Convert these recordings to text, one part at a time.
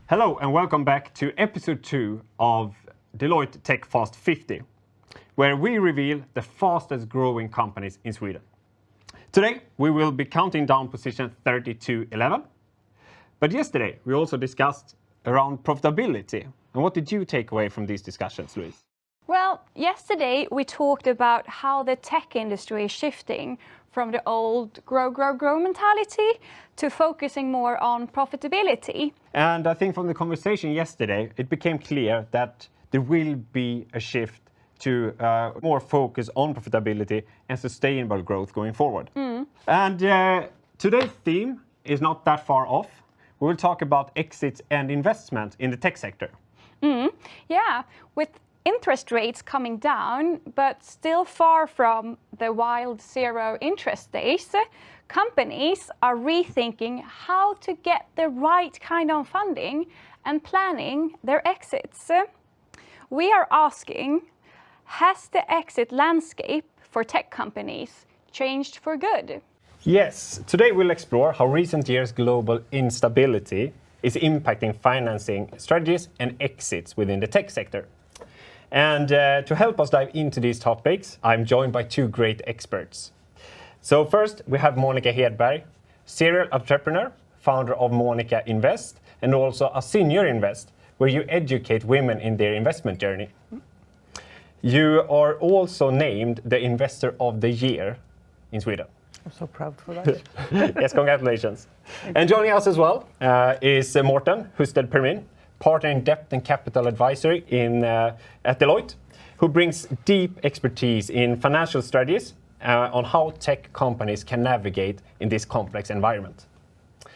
Hello and welcome back to episode 2 of Deloitte Tech Fast 50, where we reveal the fastest growing companies in Sweden. Today we will be counting down position 30 to 11. But yesterday we also discussed around profitability. And what did you take away from these discussions, Louise? Well, yesterday we talked about how the tech industry is shifting from the old grow mentality to focusing more on profitability. And I think from the conversation yesterday, it became clear that there will be a shift to more focus on profitability and sustainable growth going forward. And today's theme is not that far off. We will talk about exits and investment in the tech sector. Yeah, with interest rates coming down, but still far from the wild zero interest days, companies are rethinking how to get the right kind of funding and planning their exits. We are asking, has the exit landscape for tech companies changed for good? Yes, today we'll explore how recent years' global instability is impacting financing strategies and exits within the tech sector. And to help us dive into these topics, I'm joined by two great experts. So first, we have Monica Hedberg, serial entrepreneur, founder of Monica Invest, and also a senior invest, where you educate women in their investment journey. You are also named the Investor of the Year in Sweden. I'm so proud for that. Yes, congratulations. And joining us as well is Morten Husted Permin, partner in debt and capital advisory at Deloitte, who brings deep expertise in financial strategies on how tech companies can navigate in this complex environment.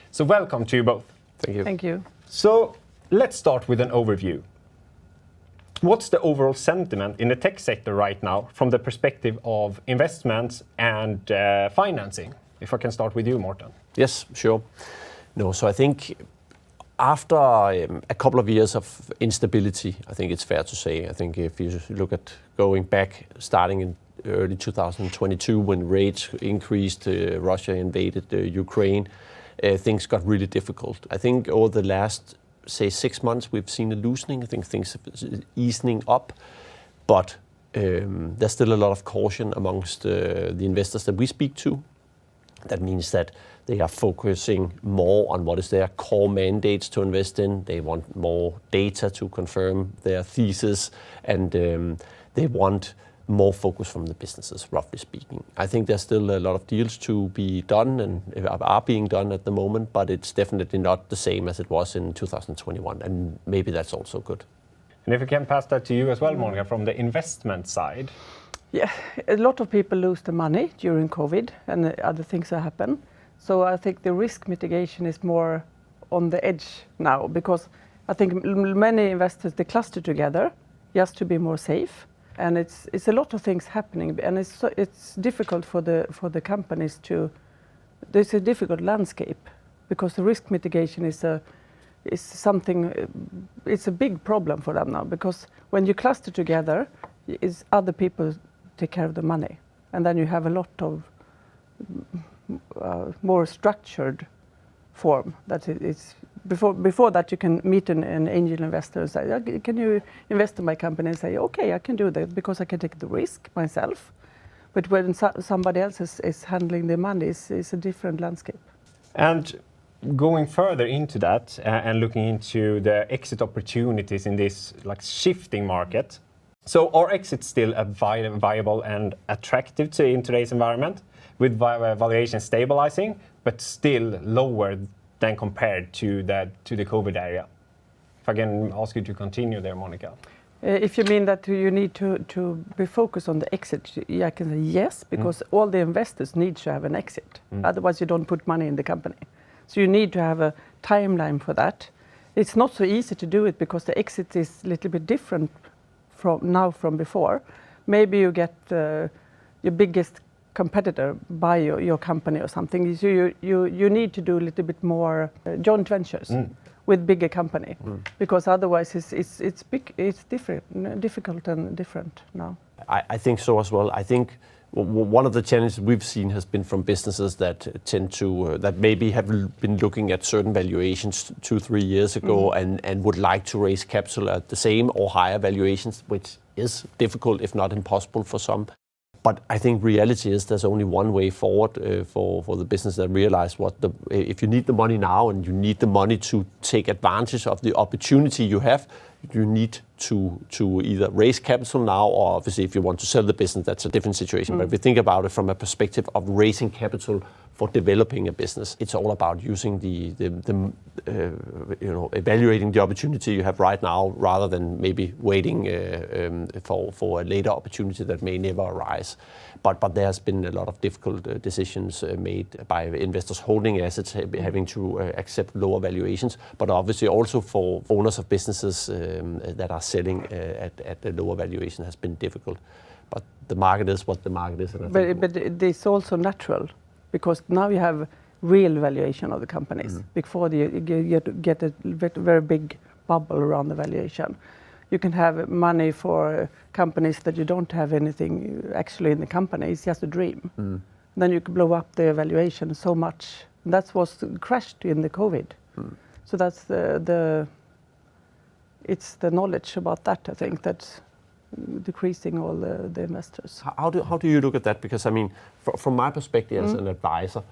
So welcome to you both. Thank you. Thank you. So let's start with an overview. What's the overall sentiment in the tech sector right now from the perspective of investments and financing? If I can start with you, Morten. Yes, sure. No, so I think after a couple of years of instability, I think it's fair to say, I think if you look at going back, starting in early 2022, when rates increased, Russia invaded Ukraine, things got really difficult. I think over the last, say, 6 months, we've seen a loosening. I think things are easing up, but there's still a lot of caution amongst the investors that we speak to. That means that they are focusing more on what is their core mandates to invest in. They want more data to confirm their thesis, and they want more focus from the businesses, roughly speaking. I think there's still a lot of deals to be done and are being done at the moment, but it's definitely not the same as it was in 2021, and maybe that's also good. And if we can pass that to you as well, Monica, from the investment side. Yeah, a lot of people lose the money during COVID and other things that happen. So I think the risk mitigation is more on the edge now, because I think many investors, they cluster together just to be more safe. And it's a lot of things happening, and it's difficult for the companies to. There's a difficult landscape because the risk mitigation is something. It's a big problem for them now, because when you cluster together, is other people take care of the money, and then you have a lot of more structured form. That is before that you can meet an angel investor and say, can you invest in my company, and say, okay, I can do that because I can take the risk myself. But when somebody else is handling the money, it's a different landscape. And going further into that and looking into the exit opportunities in this shifting market. So are exits still viable and attractive in today's environment, with valuation stabilizing, but still lower than compared to the COVID area? If I can ask you to continue there, Monica. If you mean that you need to be focused on the exit, I can say yes, because all the investors need to have an exit. Otherwise you don't put money in the company. So you need to have a timeline for that. It's not so easy to do it because the exit is a little bit different from before. Maybe you get your biggest competitor buy your company or something. So you need to do a little bit more joint ventures with bigger company, because otherwise it's difficult and different now. I think so as well. I think one of the challenges we've seen has been from businesses that tend to that maybe have been looking at certain valuations 2-3 years ago and would like to raise capital at the same or higher valuations, which is difficult, if not impossible, for some. But I think reality is there's only one way forward for the business that realize if you need the money now and you need the money to take advantage of the opportunity you have, you need to either raise capital now, or obviously if you want to sell the business, that's a different situation. But if we think about it from a perspective of raising capital for developing a business, it's all about using evaluating the opportunity you have right now rather than maybe waiting for a later opportunity that may never arise. But there has been a lot of difficult decisions made by investors holding assets, having to accept lower valuations, but obviously also for owners of businesses that are selling at the lower valuation has been difficult. But the market is what the market is. And but it's also natural, because now you have real valuation of the companies. Before you get a very big bubble around the valuation. You can have money for companies that you don't have anything actually in the company. It's just a dream. Then you can blow up the valuation so much. And that's what crashed in the COVID. So that's it's the knowledge about that, I think, that's decreasing all the investors. How do you look at that? Because I mean, from my perspective as an advisor,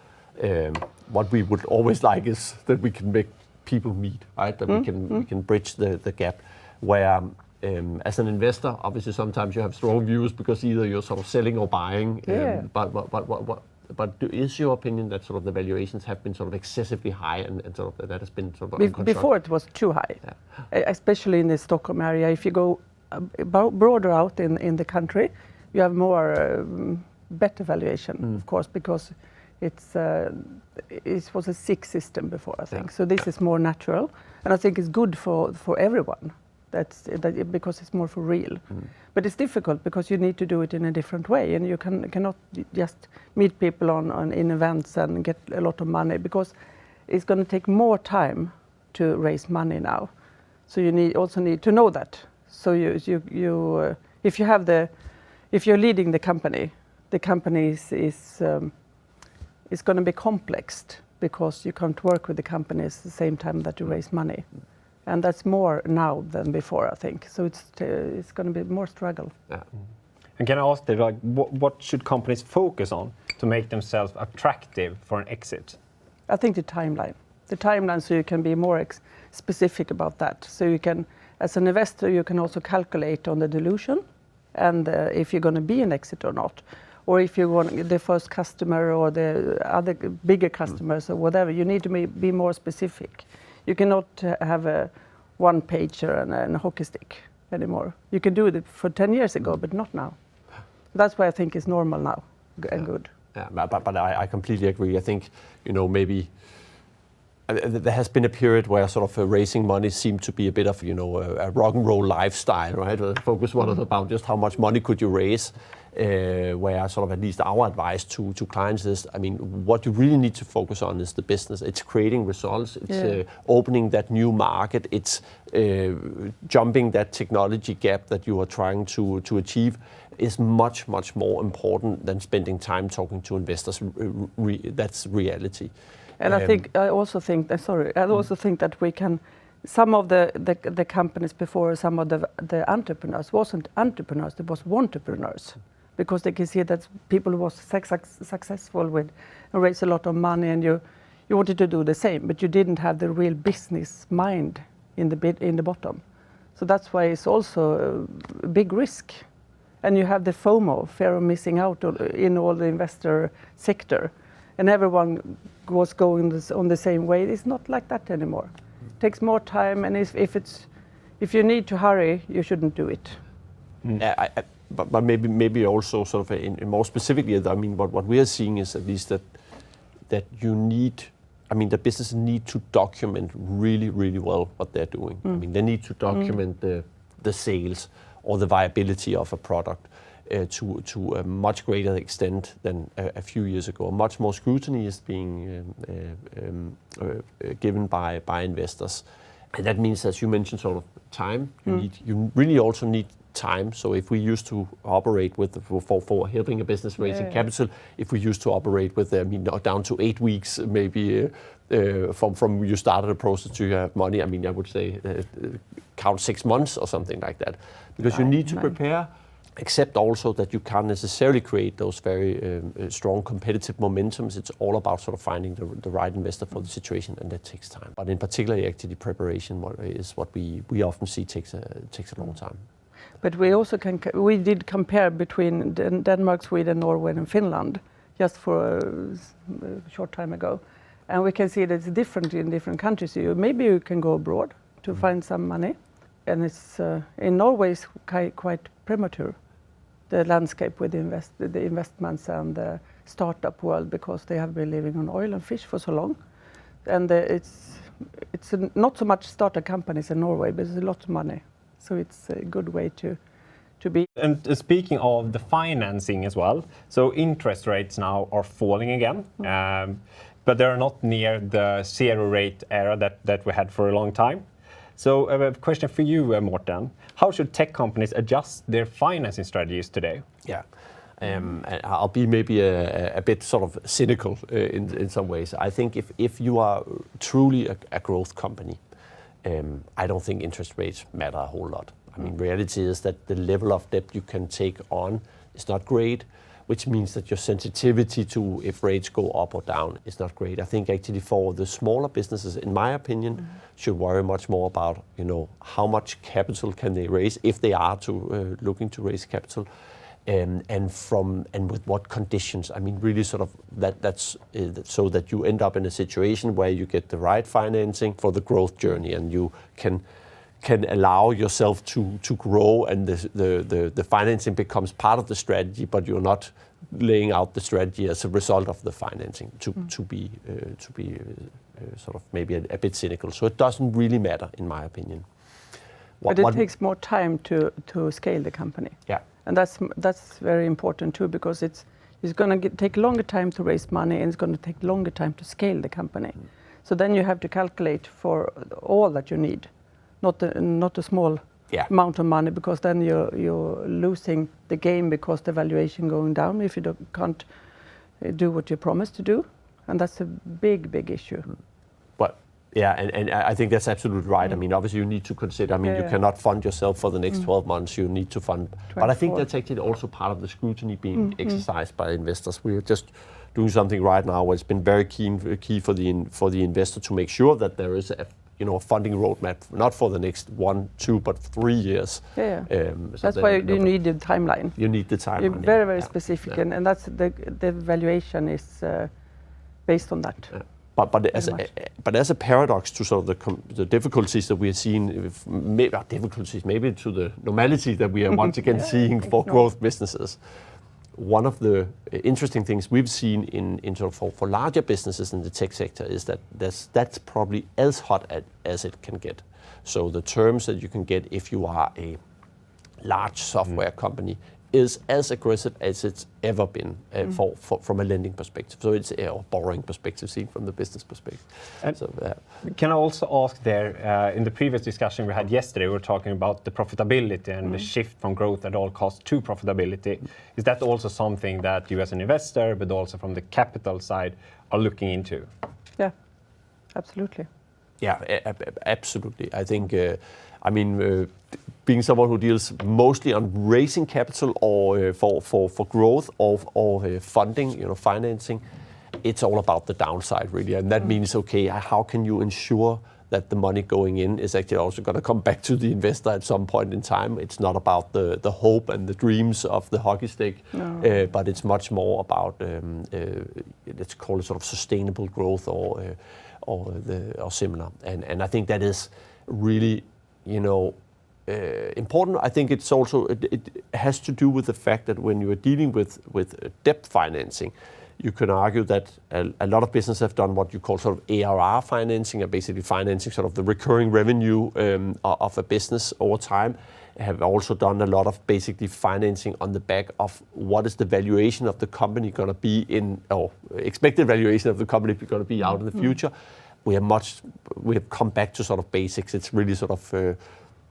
what we would always like is that we can make people meet, right? That we can bridge the gap. Where as an investor, obviously sometimes you have strong views because either you're sort of selling or buying. But is your opinion that sort of the valuations have been sort of excessively high and sort of that has been sort of before it was too high, especially in the Stockholm area. If you go broader out in the country, you have more better valuation, of course, because it was a sick system before, I think. So this is more natural, and I think it's good for everyone. Because it's more for real. But it's difficult because you need to do it in a different way, and you cannot just meet people in events and get a lot of money, because it's going to take more time to raise money now. So you also need to know that. So if you're leading the company is going to be complex, because you can't work with the companies at the same time that you raise money. And that's more now than before, I think. So it's going to be more struggle. And can I ask you, like, what should companies focus on to make themselves attractive for an exit? I think the timeline, so you can be more specific about that. So you can, as an investor, you can also calculate on the dilution, and if you're going to be an exit or not, or if you want the first customer or the other bigger customers or whatever. You need to be more specific. You cannot have a one-pager and a hockey stick anymore. You can do it for 10 years ago, but not now. That's why I think it's normal now and good. But I completely agree. I think, maybe there has been a period where sort of raising money seemed to be a bit of, a rock and roll lifestyle, right? The focus was about just how much money could you raise. Where sort of at least our advice to clients is, I mean, what you really need to focus on is the business. It's creating results. It's opening that new market. It's jumping that technology gap that you are trying to achieve is much, much more important than spending time talking to investors. That's reality. And I also think that we can. Some of the companies before, some of the entrepreneurs wasn't entrepreneurs; they was entrepreneurs. Because they can see that people who was successful with and raised a lot of money, and you wanted to do the same, but you didn't have the real business mind in the bottom. So that's why it's also a big risk, and you have the FOMO, fear of missing out, in all the investor sector, and everyone was going on the same way. It's not like that anymore. It takes more time, and if you need to hurry, you shouldn't do it. But maybe also sort of in more specifically, I mean, what we are seeing is at least that you need, I mean, the businesses need to document really, really well what they're doing. I mean, they need to document the sales or the viability of a product to a much greater extent than a few years ago. Much more scrutiny is being given by investors. And that means, as you mentioned, sort of time. You really also need time. So if we used to operate with for helping a business raising capital, if we used to operate with down to 8 weeks maybe from you started a process to you have money, I would say count 6 months or something like that, because you need to prepare. Except also that you can't necessarily create those very strong competitive momentums. It's all about sort of finding the right investor for the situation, and that takes time. But in particular, actually, preparation is what we often see takes a long time. But we also we did compare between Denmark, Sweden, Norway, and Finland just for a short time ago, and we can see that it's different in different countries. Maybe you can go abroad to find some money, and it's in Norway it's quite premature. The landscape with the investments and the startup world, because they have been living on oil and fish for so long, and it's not so much startup companies in Norway, but there's a lot of money, so it's a good way to be. And speaking of the financing as well, so interest rates now are falling again, but they're not near the zero rate era that we had for a long time. So a question for you, Morten. How should tech companies adjust their financing strategies today? Yeah, and I'll be maybe a bit sort of cynical in some ways. I think if you are truly a growth company, I don't think interest rates matter a whole lot. I mean, reality is that the level of debt you can take on is not great, which means that your sensitivity to if rates go up or down is not great. I think actually for the smaller businesses, in my opinion, should worry much more about, how much capital can they raise if they are looking to raise capital, and with what conditions. I mean, really sort of that's so that you end up in a situation where you get the right financing for the growth journey, and you can allow yourself to grow, and the financing becomes part of the strategy, but you're not laying out the strategy as a result of the financing to be sort of maybe a bit cynical. So it doesn't really matter, in my opinion. But it takes more time to scale the company. Yeah, and that's very important too, because it's going to take longer time to raise money, and it's going to take longer time to scale the company. So then you have to calculate for all that you need. Not a small amount of money, because then you're losing the game because the valuation going down if you can't do what you promised to do, and that's a big issue. But and I think that's absolutely right. I mean, obviously you need to consider. I mean, you cannot fund yourself for the next 12 months. You need to fund. 24. But I think that's actually also part of the scrutiny being exercised by investors. We're just doing something right now where it's been very key for the investor to make sure that there is a funding roadmap, not for the next 1, 2, but 3 years. So that's why you need the timeline. You need the timeline. You're very specific, and that's the valuation is based on that. Yeah. But as a paradox to sort of the difficulties that we are seeing, maybe to the normality that we are once again seeing for growth businesses. One of the interesting things we've seen in sort of for larger businesses in the tech sector is that that's probably as hot as it can get. So the terms that you can get if you are a large software company is as aggressive as it's ever been from a lending perspective. So it's a borrowing perspective seen from the business perspective. And so, can I also ask there, in the previous discussion we had yesterday, we were talking about the profitability and the shift from growth at all costs to profitability. Is that also something that you as an investor, but also from the capital side, are looking into? Yeah, absolutely. Yeah, absolutely. I think, being someone who deals mostly on raising capital or for growth or funding, financing, it's all about the downside really, and that means how can you ensure that the money going in is actually also going to come back to the investor at some point in time. It's not about the hope and the dreams of the hockey stick, but it's much more about let's call it sort of sustainable growth or similar. And I think that is really important. I think it's also it has to do with the fact that when you are dealing with debt financing, you can argue that a lot of businesses have done what you call sort of ARR financing, or basically financing sort of the recurring revenue of a business over time. Have also done a lot of basically financing on the back of what is the valuation of the company going to be or expected valuation of the company going to be out in the future. We have come back to sort of basics. It's really sort of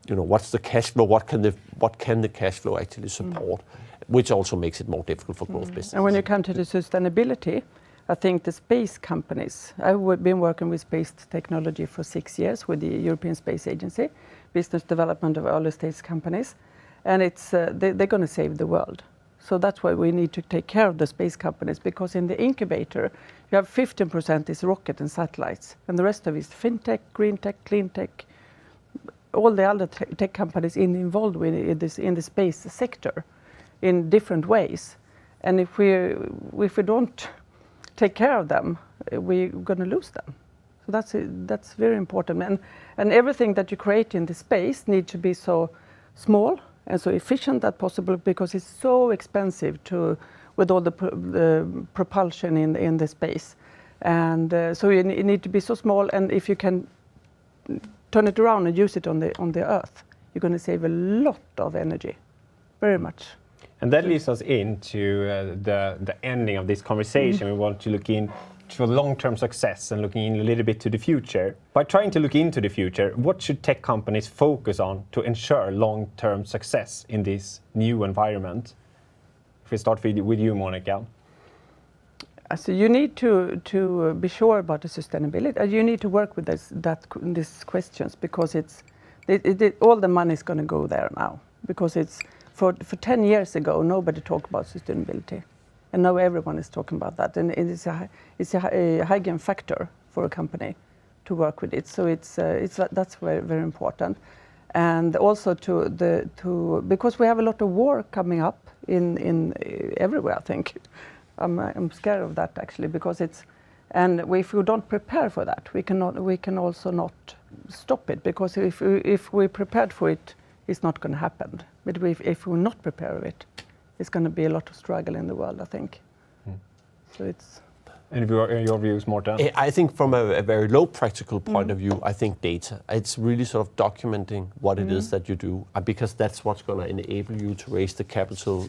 what's the cash flow? What can the cash flow actually support? Which also makes it more difficult for growth businesses. And when you come to the sustainability, I think the space companies, I've been working with space technology for 6 years with the European Space Agency, business development of early stage companies, and they're going to save the world. So that's why we need to take care of the space companies, because in the incubator, you have 15% is rocket and satellites, and the rest of it is fintech, green tech, clean tech, all the other tech companies involved in the space sector in different ways. And if we don't take care of them, we're going to lose them. So that's very important. And everything that you create in the space needs to be so small and so efficient as possible, because it's so expensive with all the propulsion in the space. And so you need to be so small, and if you can turn it around and use it on the Earth, you're going to save a lot of energy, very much. And that leads us into the ending of this conversation. We want to look into long-term success and looking in a little bit to the future. By trying to look into the future, what should tech companies focus on to ensure long-term success in this new environment? If we start with you, Monica. So you need to be sure about the sustainability. You need to work with these questions, because all the money is going to go there now, because it's for 10 years ago nobody talked about sustainability, and now everyone is talking about that, and it's a high gain factor for a company to work with it. So that's very, very important, and also because we have a lot of war coming up in everywhere. I think I'm scared of that, actually, because and if we don't prepare for that, we can also not stop it, because if we prepared for it, it's not going to happen. But if we're not prepared for it, it's going to be a lot of struggle in the world, I think. So it's. And your views, Morten? I think from a very low practical point of view, I think data. It's really sort of documenting what it is that you do, because that's what's going to enable you to raise the capital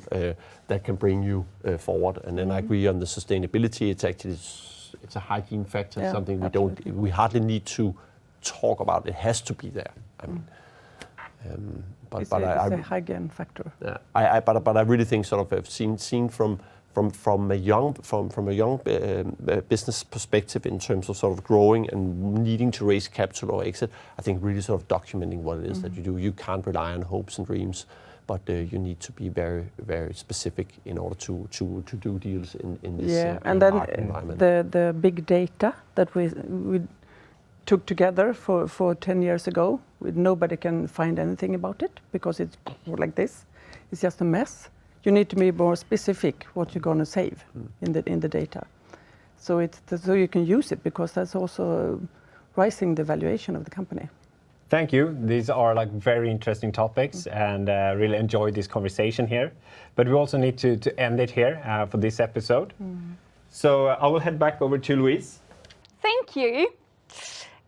that can bring you forward. And then I agree on the sustainability. It's a hygiene factor, something we hardly need to talk about. It has to be there. I mean, it's a hygiene factor. Yeah, but I really think sort of I've seen from a young business perspective in terms of sort of growing and needing to raise capital or exit. I think really sort of documenting what it is that you do. You can't rely on hopes and dreams, but you need to be very, very specific in order to do deals in this and then environment. The big data that we took together for 10 years ago, nobody can find anything about it, because it's like this. It's just a mess. You need to be more specific what you're going to save in the data, so you can use it, because that's also rising the valuation of the company. Thank you. These are very interesting topics, and really enjoyed this conversation here. But we also need to end it here for this episode. So I will head back over to Louise. Thank you.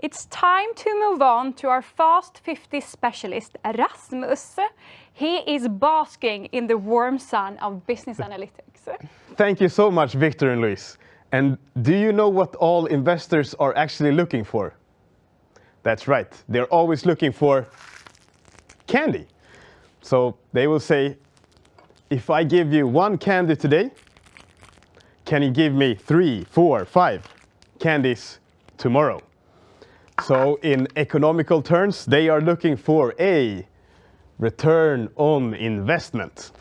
It's time to move on to our Fast 50 specialist, Rasmus. He is basking in the warm sun of business analytics. Thank you so much, Victor and Louise. And do you know what all investors are actually looking for? That's right. They're always looking for candy. So they will say, if I give you 1 candy today, can you give me 3, 4, 5 candies tomorrow? So in economical terms, they are looking for a return on investment.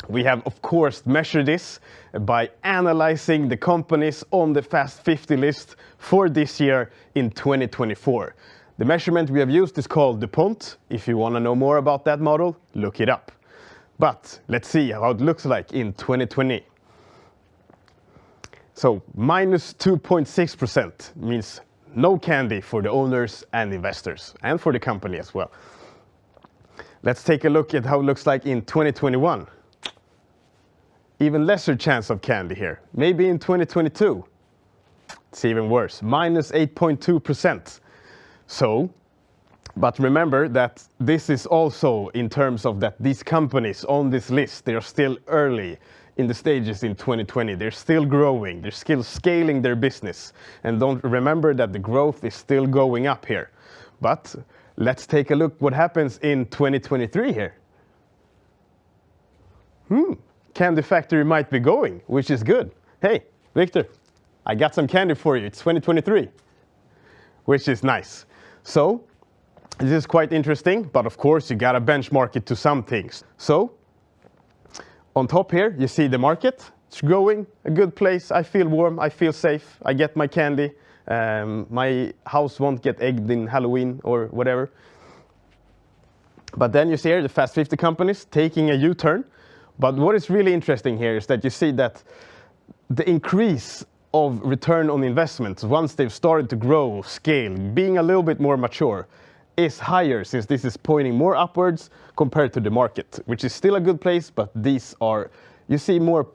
We have, of course, measured this by analyzing the companies on the Fast 50 list for this year in 2024. The measurement we have used is called DuPont. If you want to know more about that model, look it up. But let's see how it looks like in 2020. So minus 2.6% means no candy for the owners and investors, and for the company as well. Let's take a look at how it looks like in 2021. Even lesser chance of candy here. Maybe in 2022. It's even worse, minus 8.2%. So, but remember that this is also in terms of that these companies on this list, they are still early in the stages in 2020. They're still growing, they're still scaling their business. And don't remember that the growth is still going up here. But Let's take a look what happens in 2023 here. Candy factory might be going, which is good. Hey, Victor, I got some candy for you. It's 2023, which is nice. So this is quite interesting, but of course you gotta benchmark it to some things. So on top here, you see the market. It's growing, a good place. I feel warm, I feel safe. I get my candy. My house won't get egged in Halloween or whatever. But then you see here the Fast 50 companies taking a U-turn. But what is really interesting here is that you see that the increase of return on investments, once they've started to grow, scale, being a little bit more mature, is higher, since this is pointing more upwards compared to the market, which is still a good place, but these are, you see more,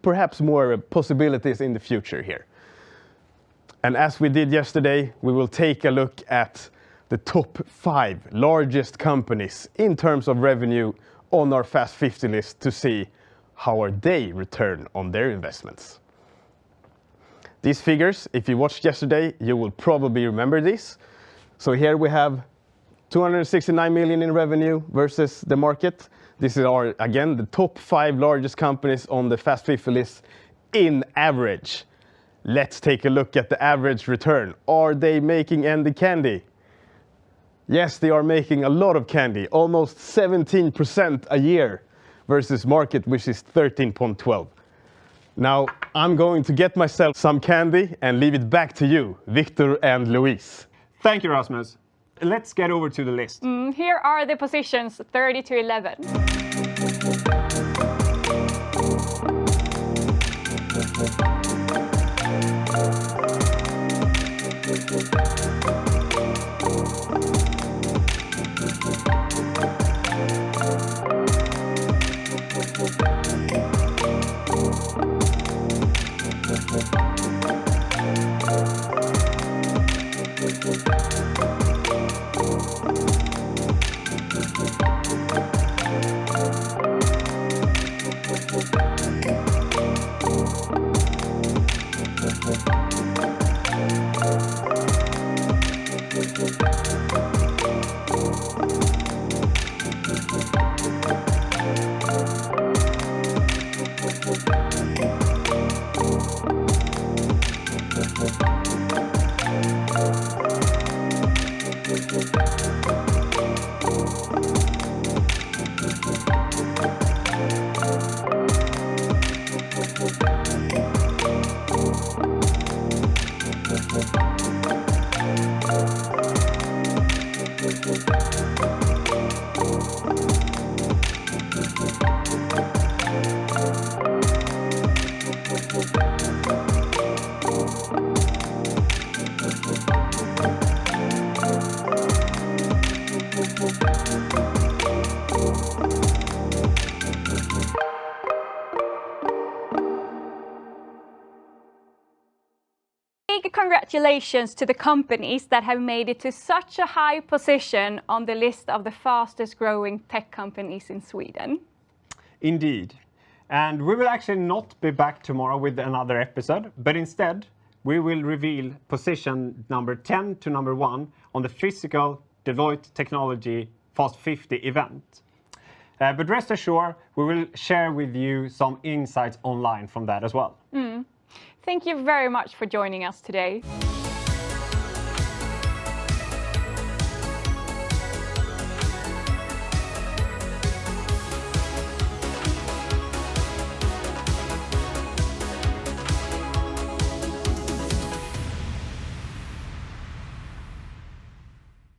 perhaps more possibilities in the future here. And as we did yesterday, we will take a look at the top 5 largest companies in terms of revenue on our Fast 50 list to see how are they return on their investments. These figures, if you watched yesterday, you will probably remember these. So here we have 269 million in revenue versus the market. This is our, again, the top 5 largest companies on the Fast 50 list in average. Let's take a look at the average return. Are they making any candy? Yes, they are making a lot of candy, almost 17% a year versus market, which is 13.12. Now, I'm going to get myself some candy and leave it back to you, Victor and Louise. Thank you, Rasmus. Let's get over to the list. Here are the positions 30 to 11. Big congratulations to the companies that have made it to such a high position on the list of the fastest growing tech companies in Sweden. Indeed. And we will actually not be back tomorrow with another episode, but instead we will reveal position number 10 to number 1 on the physical Deloitte Technology Fast 50 event. But rest assured, we will share with you some insights online from that as well. Thank you very much for joining us today.